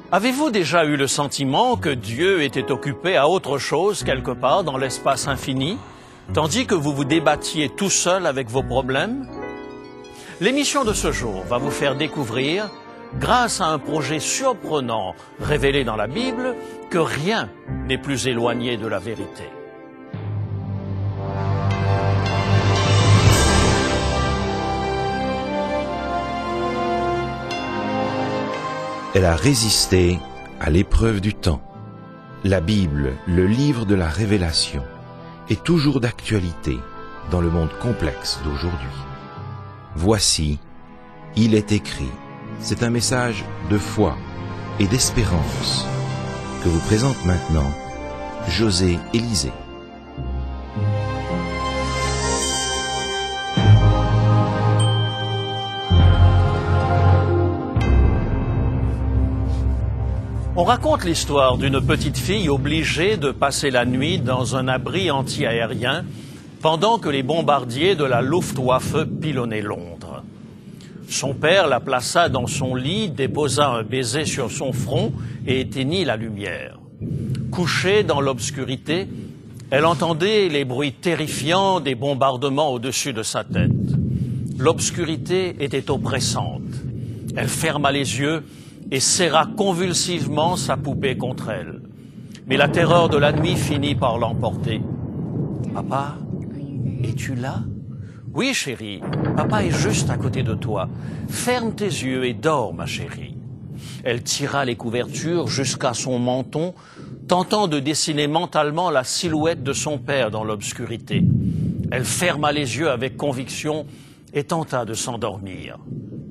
Avez-vous déjà eu le sentiment que Dieu était occupé à autre chose quelque part dans l'espace infini, tandis que vous vous débattiez tout seul avec vos problèmes? L'émission de ce jour va vous faire découvrir, grâce à un projet surprenant révélé dans la Bible, que rien n'est plus éloigné de la vérité. Elle a résisté à l'épreuve du temps. La Bible, le livre de la révélation, est toujours d'actualité dans le monde complexe d'aujourd'hui. Voici, il est écrit. C'est un message de foi et d'espérance que vous présente maintenant José Élysée. On raconte l'histoire d'une petite fille obligée de passer la nuit dans un abri anti-aérien pendant que les bombardiers de la Luftwaffe pilonnaient Londres. Son père la plaça dans son lit, déposa un baiser sur son front et éteignit la lumière. Couchée dans l'obscurité, elle entendait les bruits terrifiants des bombardements au-dessus de sa tête. L'obscurité était oppressante. Elle ferma les yeux et serra convulsivement sa poupée contre elle. Mais la terreur de la nuit finit par l'emporter. « Papa, es-tu là? »« Oui, chérie, papa est juste à côté de toi. Ferme tes yeux et dors, ma chérie. » Elle tira les couvertures jusqu'à son menton, tentant de dessiner mentalement la silhouette de son père dans l'obscurité. Elle ferma les yeux avec conviction et tenta de s'endormir.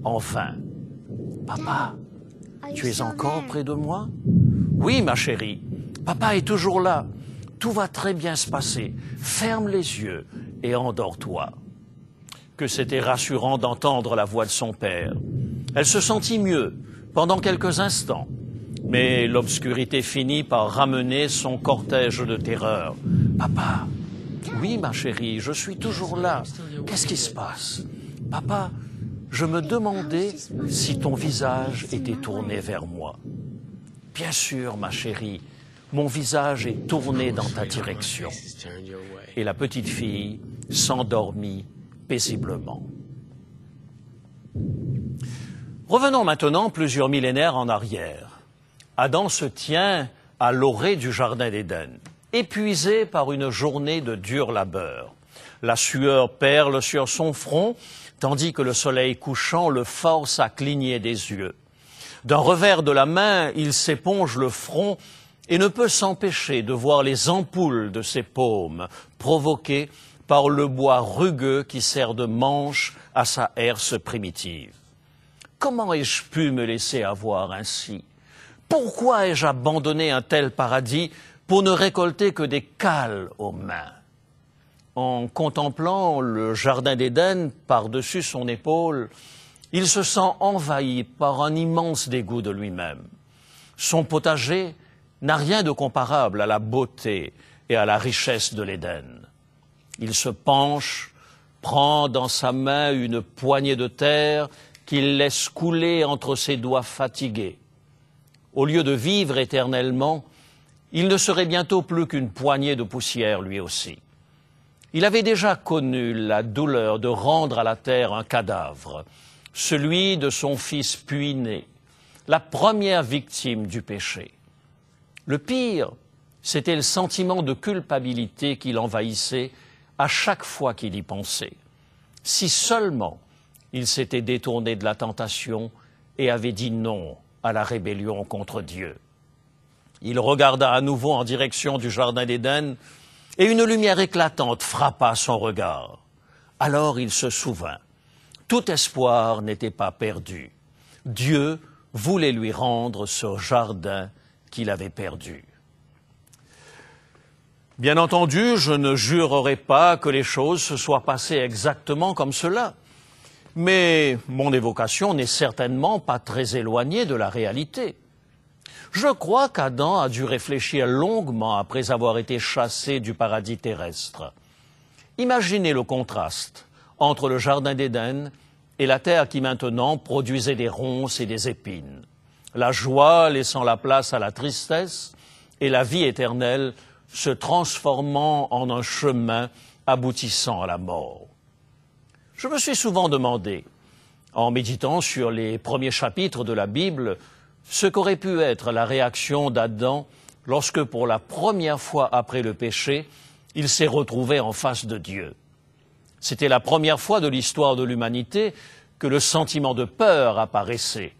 Enfin, « Papa, tu es encore près de moi? »« Oui, ma chérie, papa est toujours là. Tout va très bien se passer. Ferme les yeux et endors-toi. » Que c'était rassurant d'entendre la voix de son père. Elle se sentit mieux pendant quelques instants, mais l'obscurité finit par ramener son cortège de terreur. « Papa, oui, ma chérie, je suis toujours là. Qu'est-ce qui se passe? Papa, je me demandais si ton visage était tourné vers moi. »« Bien sûr, ma chérie, mon visage est tourné dans ta direction. » Et la petite fille s'endormit paisiblement. Revenons maintenant plusieurs millénaires en arrière. Adam se tient à l'orée du jardin d'Éden, épuisé par une journée de dur labeur. La sueur perle sur son front, tandis que le soleil couchant le force à cligner des yeux. D'un revers de la main, il s'éponge le front et ne peut s'empêcher de voir les ampoules de ses paumes provoquées par le bois rugueux qui sert de manche à sa herse primitive. Comment ai-je pu me laisser avoir ainsi? Pourquoi ai-je abandonné un tel paradis pour ne récolter que des cales aux mains? En contemplant le jardin d'Éden par-dessus son épaule, il se sent envahi par un immense dégoût de lui-même. Son potager n'a rien de comparable à la beauté et à la richesse de l'Éden. Il se penche, prend dans sa main une poignée de terre qu'il laisse couler entre ses doigts fatigués. Au lieu de vivre éternellement, il ne serait bientôt plus qu'une poignée de poussière lui aussi. Il avait déjà connu la douleur de rendre à la terre un cadavre, celui de son fils puiné, la première victime du péché. Le pire, c'était le sentiment de culpabilité qui l'envahissait à chaque fois qu'il y pensait. Si seulement il s'était détourné de la tentation et avait dit non à la rébellion contre Dieu. Il regarda à nouveau en direction du jardin d'Éden et une lumière éclatante frappa son regard. Alors il se souvint. Tout espoir n'était pas perdu. Dieu voulait lui rendre ce jardin qu'il avait perdu. Bien entendu, je ne jurerai pas que les choses se soient passées exactement comme cela. Mais mon évocation n'est certainement pas très éloignée de la réalité. Je crois qu'Adam a dû réfléchir longuement après avoir été chassé du paradis terrestre. Imaginez le contraste entre le jardin d'Éden et la terre qui maintenant produisait des ronces et des épines. la joie laissant la place à la tristesse et la vie éternelle se transformant en un chemin aboutissant à la mort. Je me suis souvent demandé, en méditant sur les premiers chapitres de la Bible, ce qu'aurait pu être la réaction d'Adam lorsque, pour la première fois après le péché, il s'est retrouvé en face de Dieu. C'était la première fois de l'histoire de l'humanité que le sentiment de peur apparaissait.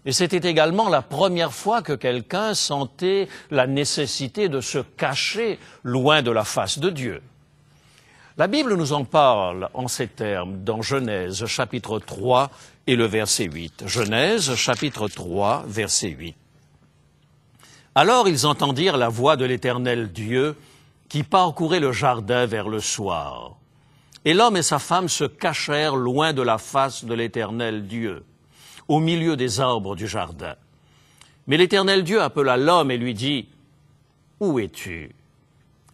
Et c'était également la première fois que quelqu'un sentait la nécessité de se cacher loin de la face de Dieu. La Bible nous en parle en ces termes dans Genèse chapitre 3 et le verset 8. Genèse chapitre 3, verset 8. Alors ils entendirent la voix de l'Éternel Dieu qui parcourait le jardin vers le soir. Et l'homme et sa femme se cachèrent loin de la face de l'Éternel Dieu, au milieu des arbres du jardin. Mais l'Éternel Dieu appela l'homme et lui dit, « Où es-tu »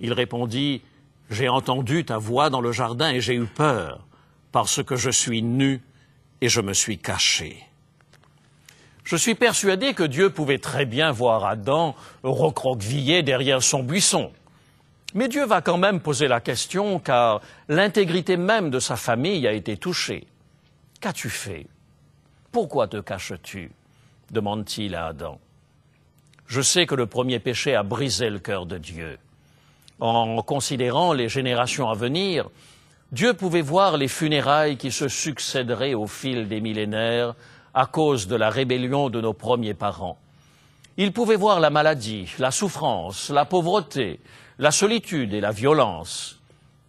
Il répondit, « J'ai entendu ta voix dans le jardin et j'ai eu peur, parce que je suis nu et je me suis caché. » Je suis persuadé que Dieu pouvait très bien voir Adam recroquevillé derrière son buisson. Mais Dieu va quand même poser la question, car l'intégrité même de sa famille a été touchée. « Qu'as-tu fait ? Pourquoi te caches-tu » demande-t-il à Adam. Je sais que le premier péché a brisé le cœur de Dieu. En considérant les générations à venir, Dieu pouvait voir les funérailles qui se succéderaient au fil des millénaires à cause de la rébellion de nos premiers parents. Il pouvait voir la maladie, la souffrance, la pauvreté, la solitude et la violence.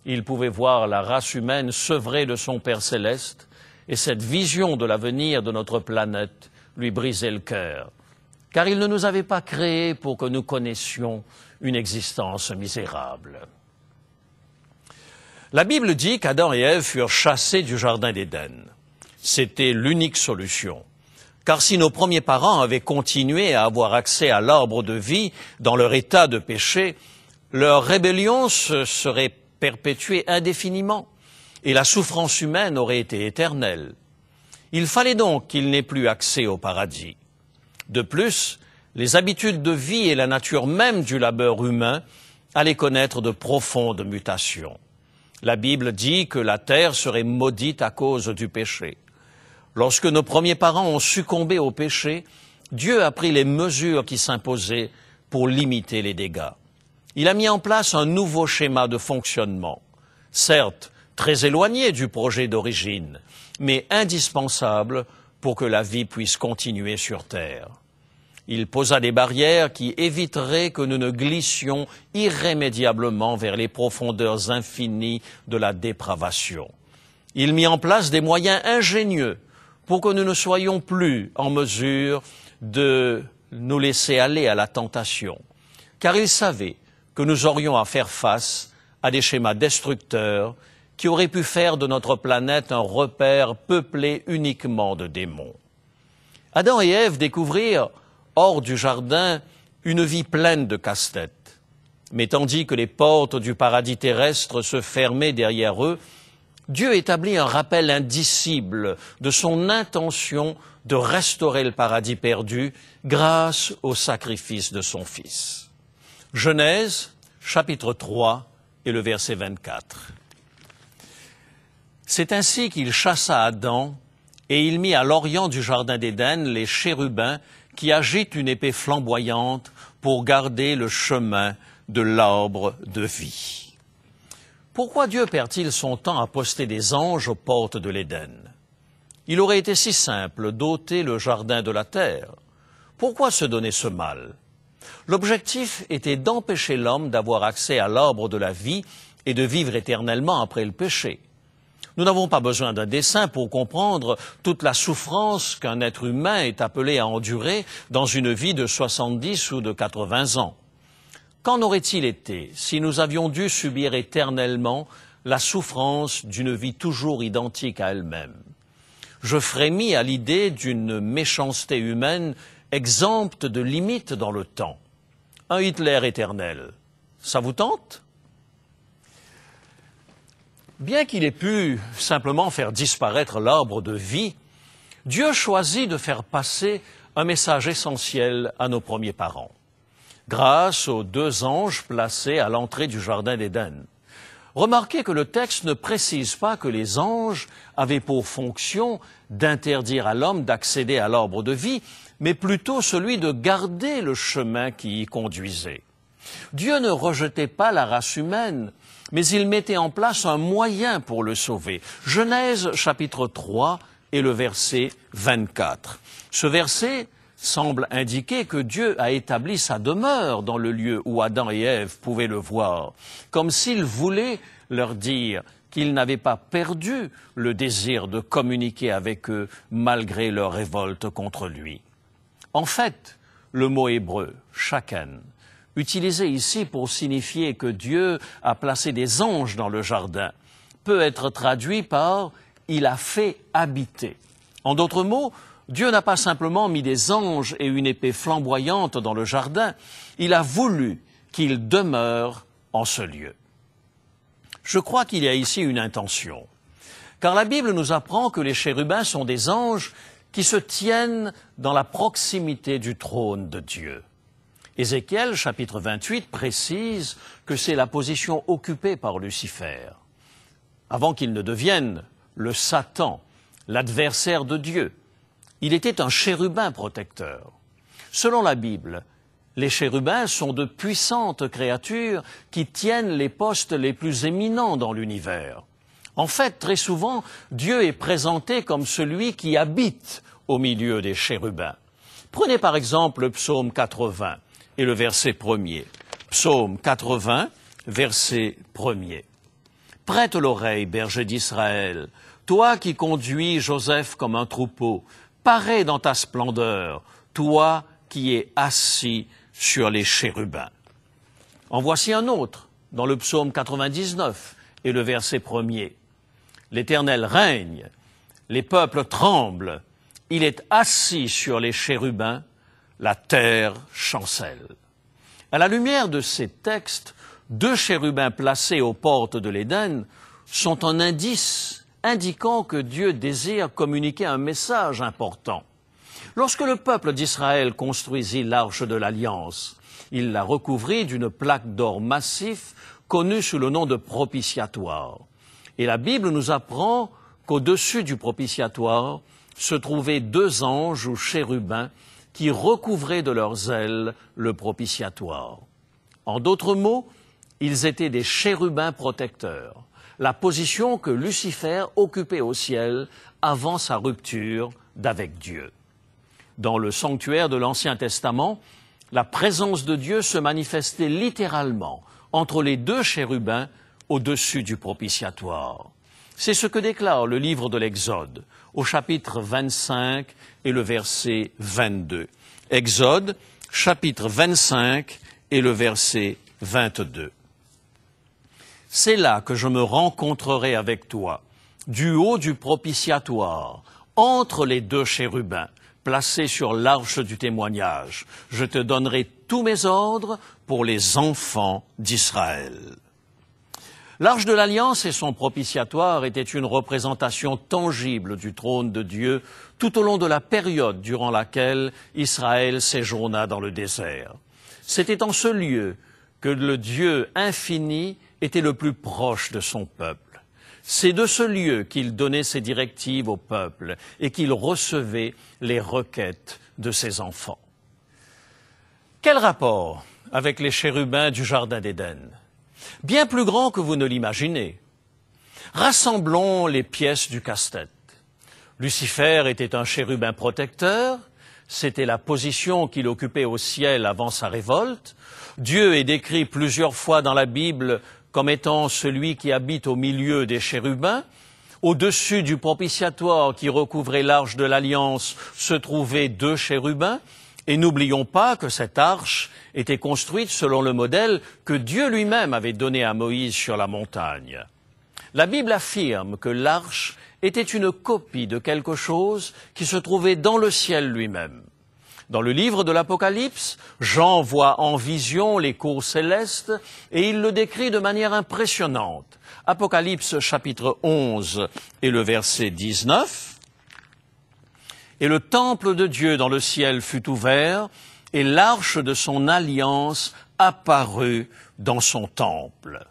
Il pouvait voir la race humaine sevrée de son Père céleste, et cette vision de l'avenir de notre planète lui brisait le cœur, car il ne nous avait pas créés pour que nous connaissions une existence misérable. La Bible dit qu'Adam et Ève furent chassés du jardin d'Éden. C'était l'unique solution. Car si nos premiers parents avaient continué à avoir accès à l'arbre de vie dans leur état de péché, leur rébellion se serait perpétuée indéfiniment et la souffrance humaine aurait été éternelle. Il fallait donc qu'ils n'aient plus accès au paradis. De plus, les habitudes de vie et la nature même du labeur humain allaient connaître de profondes mutations. La Bible dit que la terre serait maudite à cause du péché. Lorsque nos premiers parents ont succombé au péché, Dieu a pris les mesures qui s'imposaient pour limiter les dégâts. Il a mis en place un nouveau schéma de fonctionnement, certes très éloigné du projet d'origine, mais indispensable pour que la vie puisse continuer sur terre. Il posa des barrières qui éviteraient que nous ne glissions irrémédiablement vers les profondeurs infinies de la dépravation. Il mit en place des moyens ingénieux pour que nous ne soyons plus en mesure de nous laisser aller à la tentation, car il savait que nous aurions à faire face à des schémas destructeurs qui auraient pu faire de notre planète un repère peuplé uniquement de démons. Adam et Ève découvrirent hors du jardin une vie pleine de casse-tête. Mais tandis que les portes du paradis terrestre se fermaient derrière eux, Dieu établit un rappel indicible de son intention de restaurer le paradis perdu grâce au sacrifice de son Fils. Genèse, chapitre 3 et le verset 24. C'est ainsi qu'il chassa Adam et il mit à l'orient du jardin d'Éden les chérubins qui agitent une épée flamboyante pour garder le chemin de l'arbre de vie. Pourquoi Dieu perd-il son temps à poster des anges aux portes de l'Éden? Il aurait été si simple d'ôter le jardin de la terre. Pourquoi se donner ce mal? L'objectif était d'empêcher l'homme d'avoir accès à l'arbre de la vie et de vivre éternellement après le péché. Nous n'avons pas besoin d'un dessin pour comprendre toute la souffrance qu'un être humain est appelé à endurer dans une vie de 70 ou de 80 ans. Qu'en aurait-il été si nous avions dû subir éternellement la souffrance d'une vie toujours identique à elle-même? Je frémis à l'idée d'une méchanceté humaine exempte de limites dans le temps. Un Hitler éternel, ça vous tente? Bien qu'il ait pu simplement faire disparaître l'arbre de vie, Dieu choisit de faire passer un message essentiel à nos premiers parents. Grâce aux 2 anges placés à l'entrée du Jardin d'Éden. Remarquez que le texte ne précise pas que les anges avaient pour fonction d'interdire à l'homme d'accéder à l'arbre de vie, mais plutôt celui de garder le chemin qui y conduisait. Dieu ne rejetait pas la race humaine, mais il mettait en place un moyen pour le sauver. Genèse chapitre 3 et le verset 24. Ce verset semble indiquer que Dieu a établi sa demeure dans le lieu où Adam et Ève pouvaient le voir, comme s'il voulait leur dire qu'ils n'avaient pas perdu le désir de communiquer avec eux malgré leur révolte contre lui. En fait, le mot hébreu, shaken, utilisé ici pour signifier que Dieu a placé des anges dans le jardin, peut être traduit par « il a fait habiter ». En d'autres mots, Dieu n'a pas simplement mis des anges et une épée flamboyante dans le jardin, il a voulu qu'ils demeurent en ce lieu. Je crois qu'il y a ici une intention, car la Bible nous apprend que les chérubins sont des anges qui se tiennent dans la proximité du trône de Dieu. Ézéchiel, chapitre 28, précise que c'est la position occupée par Lucifer, avant qu'il ne devienne le Satan, l'adversaire de Dieu. Il était un chérubin protecteur. Selon la Bible, les chérubins sont de puissantes créatures qui tiennent les postes les plus éminents dans l'univers. En fait, très souvent, Dieu est présenté comme celui qui habite au milieu des chérubins. Prenez par exemple le psaume 80 et le verset 1er. Psaume 80, verset 1er. Prête l'oreille, berger d'Israël, toi qui conduis Joseph comme un troupeau, parais dans ta splendeur, toi qui es assis sur les chérubins. En voici un autre, dans le psaume 99 et le verset 1er. L'Éternel règne, les peuples tremblent, il est assis sur les chérubins, la terre chancelle. À la lumière de ces textes, 2 chérubins placés aux portes de l'Éden sont un indice indiquant que Dieu désire communiquer un message important. Lorsque le peuple d'Israël construisit l'arche de l'Alliance, il la recouvrit d'une plaque d'or massif connue sous le nom de propitiatoire. Et la Bible nous apprend qu'au-dessus du propitiatoire se trouvaient 2 anges ou chérubins qui recouvraient de leurs ailes le propitiatoire. En d'autres mots, ils étaient des chérubins protecteurs, la position que Lucifer occupait au ciel avant sa rupture d'avec Dieu. Dans le sanctuaire de l'Ancien Testament, la présence de Dieu se manifestait littéralement entre les 2 chérubins au-dessus du propitiatoire. C'est ce que déclare le livre de l'Exode, au chapitre 25 et le verset 22. Exode, chapitre 25 et le verset 22. C'est là que je me rencontrerai avec toi, du haut du propitiatoire, entre les 2 chérubins, placés sur l'arche du témoignage. Je te donnerai tous mes ordres pour les enfants d'Israël. L'arche de l'Alliance et son propitiatoire étaient une représentation tangible du trône de Dieu tout au long de la période durant laquelle Israël séjourna dans le désert. C'était en ce lieu que le Dieu infini était le plus proche de son peuple. C'est de ce lieu qu'il donnait ses directives au peuple et qu'il recevait les requêtes de ses enfants. Quel rapport avec les chérubins du Jardin d'Éden? Bien plus grand que vous ne l'imaginez. Rassemblons les pièces du casse-tête. Lucifer était un chérubin protecteur, c'était la position qu'il occupait au ciel avant sa révolte. Dieu est décrit plusieurs fois dans la Bible comme étant celui qui habite au milieu des chérubins. Au-dessus du propitiatoire qui recouvrait l'arche de l'Alliance se trouvaient 2 chérubins. Et n'oublions pas que cette arche était construite selon le modèle que Dieu lui-même avait donné à Moïse sur la montagne. La Bible affirme que l'arche était une copie de quelque chose qui se trouvait dans le ciel lui-même. Dans le livre de l'Apocalypse, Jean voit en vision les cours célestes et il le décrit de manière impressionnante. Apocalypse chapitre 11 et le verset 19. Et le temple de Dieu dans le ciel fut ouvert, et l'arche de son alliance apparut dans son temple.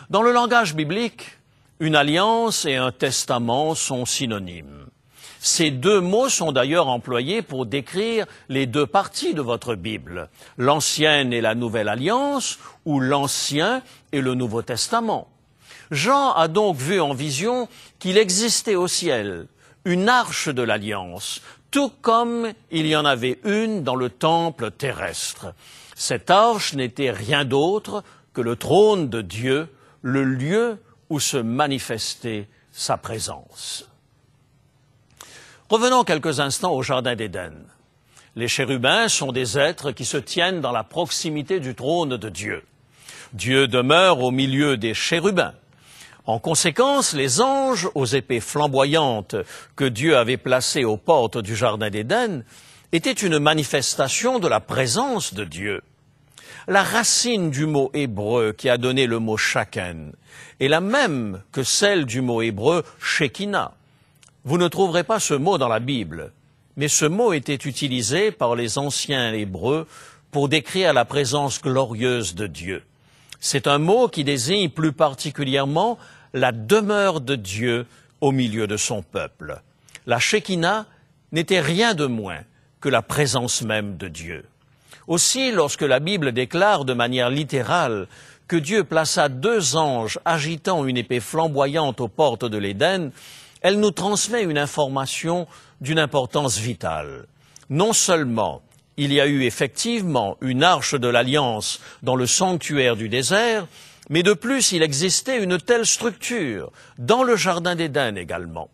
Dans le langage biblique, une alliance et un testament sont synonymes. Ces deux mots sont d'ailleurs employés pour décrire les deux parties de votre Bible, l'Ancienne et la Nouvelle Alliance, ou l'Ancien et le Nouveau Testament. Jean a donc vu en vision qu'il existait au ciel une arche de l'Alliance, tout comme il y en avait une dans le temple terrestre. Cette arche n'était rien d'autre que le trône de Dieu, le lieu où se manifestait sa présence. Revenons quelques instants au Jardin d'Éden. Les chérubins sont des êtres qui se tiennent dans la proximité du trône de Dieu. Dieu demeure au milieu des chérubins. En conséquence, les anges aux épées flamboyantes que Dieu avait placées aux portes du Jardin d'Éden étaient une manifestation de la présence de Dieu. La racine du mot hébreu qui a donné le mot shaken est la même que celle du mot hébreu shekinah. Vous ne trouverez pas ce mot dans la Bible, mais ce mot était utilisé par les anciens hébreux pour décrire la présence glorieuse de Dieu. C'est un mot qui désigne plus particulièrement la demeure de Dieu au milieu de son peuple. La shekinah n'était rien de moins que la présence même de Dieu. Aussi, lorsque la Bible déclare de manière littérale que Dieu plaça deux anges agitant une épée flamboyante aux portes de l'Éden, elle nous transmet une information d'une importance vitale. Non seulement il y a eu effectivement une arche de l'Alliance dans le sanctuaire du désert, mais de plus il existait une telle structure dans le Jardin d'Éden également.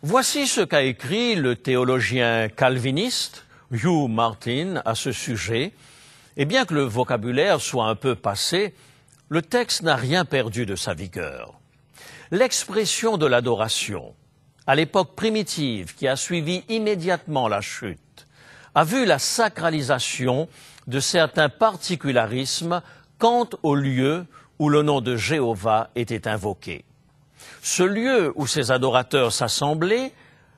Voici ce qu'a écrit le théologien calviniste Hugh Martin à ce sujet, et bien que le vocabulaire soit un peu passé, le texte n'a rien perdu de sa vigueur. L'expression de l'adoration, à l'époque primitive qui a suivi immédiatement la chute, a vu la sacralisation de certains particularismes quant au lieu où le nom de Jéhovah était invoqué. Ce lieu où ces adorateurs s'assemblaient,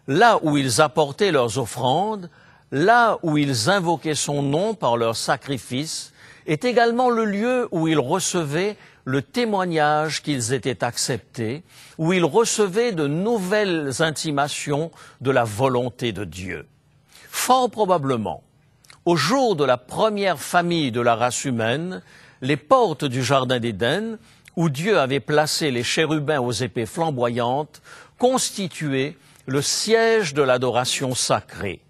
là où ils apportaient leurs offrandes, là où ils invoquaient son nom par leurs sacrifices, est également le lieu où ils recevaient le témoignage qu'ils étaient acceptés, où ils recevaient de nouvelles intimations de la volonté de Dieu. Fort probablement, au jour de la première famille de la race humaine, les portes du Jardin d'Éden, où Dieu avait placé les chérubins aux épées flamboyantes, constituaient le siège de l'adoration sacrée,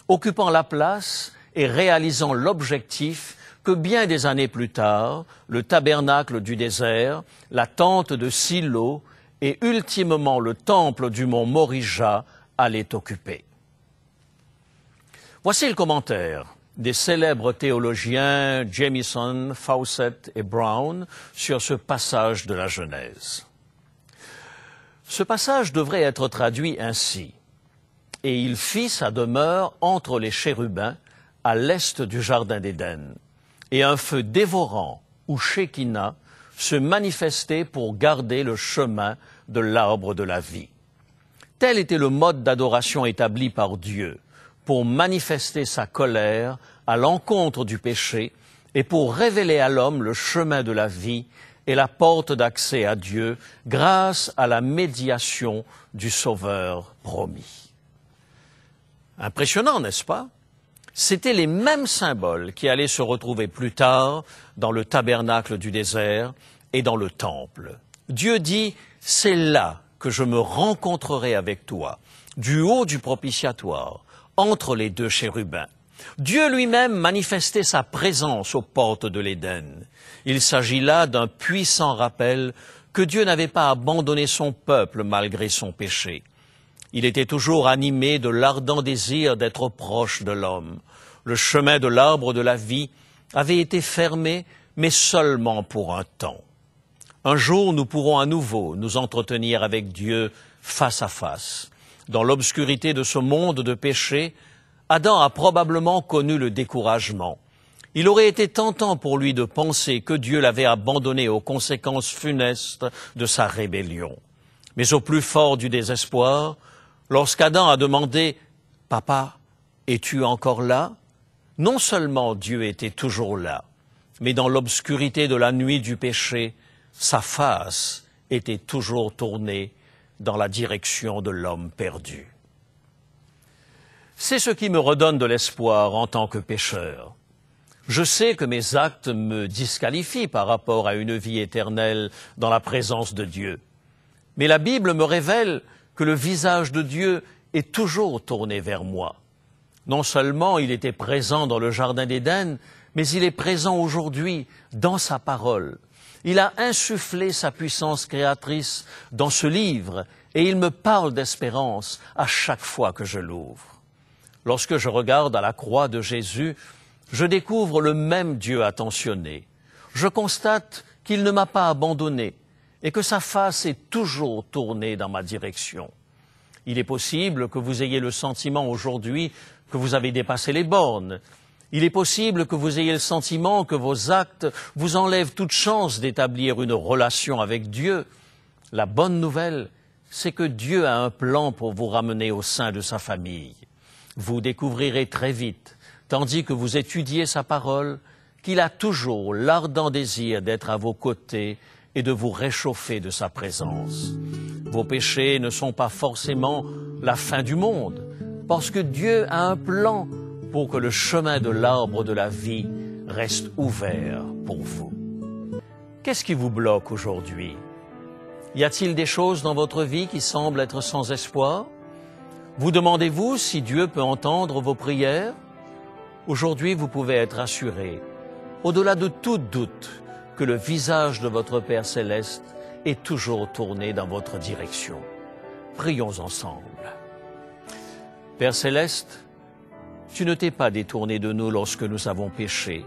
occupant la place et réalisant l'objectif que bien des années plus tard, le tabernacle du désert, la tente de Silo et ultimement le temple du mont Morija allaient occuper. Voici le commentaire des célèbres théologiens Jamieson, Fawcett et Brown sur ce passage de la Genèse. Ce passage devrait être traduit ainsi. Et il fit sa demeure entre les chérubins à l'est du Jardin d'Éden. Et un feu dévorant, ou Shekinah, se manifestait pour garder le chemin de l'arbre de la vie. Tel était le mode d'adoration établi par Dieu, pour manifester sa colère à l'encontre du péché et pour révéler à l'homme le chemin de la vie et la porte d'accès à Dieu grâce à la médiation du Sauveur promis. Impressionnant, n'est-ce pas? C'étaient les mêmes symboles qui allaient se retrouver plus tard dans le tabernacle du désert et dans le temple. Dieu dit, c'est là que je me rencontrerai avec toi, du haut du propitiatoire, entre les deux chérubins. Dieu lui-même manifestait sa présence aux portes de l'Éden. Il s'agit là d'un puissant rappel que Dieu n'avait pas abandonné son peuple malgré son péché. Il était toujours animé de l'ardent désir d'être proche de l'homme. Le chemin de l'arbre de la vie avait été fermé, mais seulement pour un temps. Un jour, nous pourrons à nouveau nous entretenir avec Dieu face à face. Dans l'obscurité de ce monde de péché, Adam a probablement connu le découragement. Il aurait été tentant pour lui de penser que Dieu l'avait abandonné aux conséquences funestes de sa rébellion. Mais au plus fort du désespoir, Lorsqu'Adam a demandé « Papa, es-tu encore là ?» Non seulement Dieu était toujours là, mais dans l'obscurité de la nuit du péché, sa face était toujours tournée dans la direction de l'homme perdu. C'est ce qui me redonne de l'espoir en tant que pécheur. Je sais que mes actes me disqualifient par rapport à une vie éternelle dans la présence de Dieu. Mais la Bible me révèle que le visage de Dieu est toujours tourné vers moi. Non seulement il était présent dans le Jardin d'Éden, mais il est présent aujourd'hui dans sa parole. Il a insufflé sa puissance créatrice dans ce livre et il me parle d'espérance à chaque fois que je l'ouvre. Lorsque je regarde à la croix de Jésus, je découvre le même Dieu attentionné. Je constate qu'il ne m'a pas abandonné et que sa face est toujours tournée dans ma direction. Il est possible que vous ayez le sentiment aujourd'hui que vous avez dépassé les bornes. Il est possible que vous ayez le sentiment que vos actes vous enlèvent toute chance d'établir une relation avec Dieu. La bonne nouvelle, c'est que Dieu a un plan pour vous ramener au sein de sa famille. Vous découvrirez très vite, tandis que vous étudiez sa parole, qu'il a toujours l'ardent désir d'être à vos côtés et de vous réchauffer de sa présence. Vos péchés ne sont pas forcément la fin du monde, parce que Dieu a un plan pour que le chemin de l'arbre de la vie reste ouvert pour vous. Qu'est-ce qui vous bloque aujourd'hui? Y a-t-il des choses dans votre vie qui semblent être sans espoir? Vous demandez-vous si Dieu peut entendre vos prières? Aujourd'hui, vous pouvez être assuré, au-delà de tout doute, que le visage de votre Père céleste est toujours tourné dans votre direction. Prions ensemble. Père céleste, tu ne t'es pas détourné de nous lorsque nous avons péché.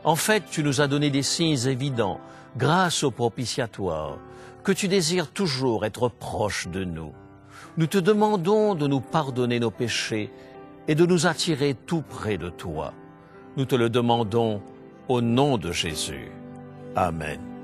En fait, tu nous as donné des signes évidents, grâce au propitiatoire, que tu désires toujours être proche de nous. Nous te demandons de nous pardonner nos péchés et de nous attirer tout près de toi. Nous te le demandons au nom de Jésus. Amen.